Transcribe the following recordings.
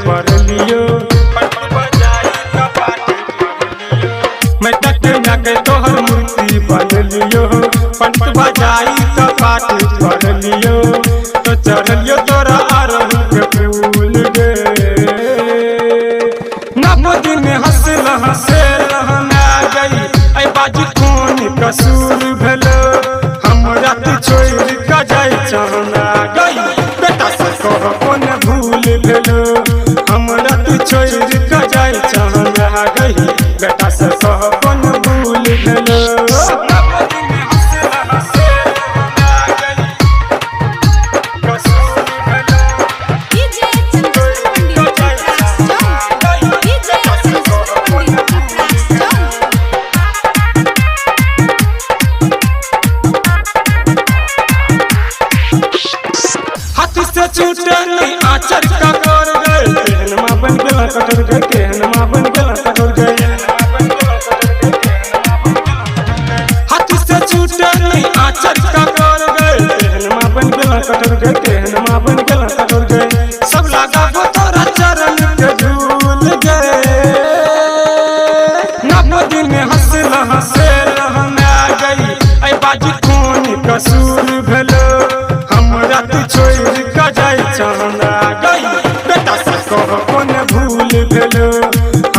पढ़ लियो मैं तक जाके तोहर मूर्ति बन लियो पंडित बजाई का पाठ पढ़ लियो तो चढ़ लियो तोरा अरहुल के फूल गे नव दिन हंसल हंसेल हना गई ऐ बाजी कौन कसूर भेलो हमरा तू छोड़ के जाय चाहना गई बेटा से कह कौन भूल भेलो हमरा तू छोड़ के जाय चाहना गई बेटा से कह कौन भूल भेलो छूटे नहीं आचर का कर गए केहनमा बन गेला कटर गए केहनमा बन गेला कटर गए हाथ से छूटे नहीं आचर का कर गए केहनमा बन गेला कटर गए केहनमा बन गेला कटर गए सब लगा वो तोरा चरण के झूल गए नव दिन हंसल हंसेल हना गई ऐ बाजी कौन कसूर भेलो हमरा तू छोड़ के जाय चाहना गई बेटा से कह कौन भूल भेलो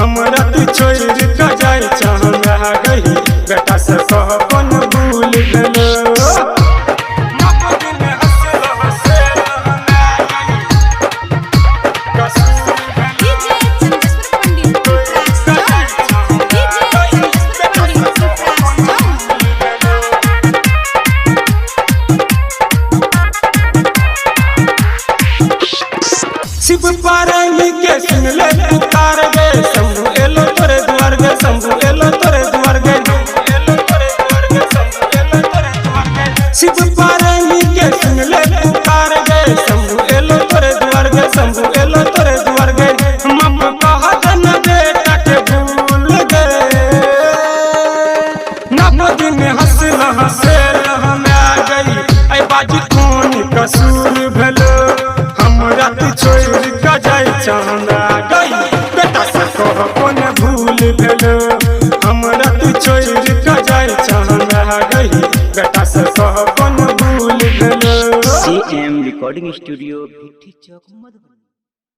हमरा तू छोड़ के जाय चाहना गई बेटा से कह कौन भूल भेलो शिव पारनी के सुन ले पुकार गे शंभु एलो तोरे द्वार गे शंभु एलो तोरे द्वार गे शिव पारनी के सुन ले पुकार गे शंभु एलो तोरे द्वार गे शंभु एलो तोरे द्वार गे मम कहत न बेटा के भूल गे नव दिन हंसल हंसेल हना गई ऐ बाजी कौन कसूर भेलो हमरा तू छोड़ के जाय चाहना गई बेटा से कह कौन भूल भेलो हमरा तू छोड़ के जाय चाहना गई बेटा से कह कौन भूल भेलो CM रिकॉर्डिंग स्टूडियो भिट्ठी चौक मधुबनी।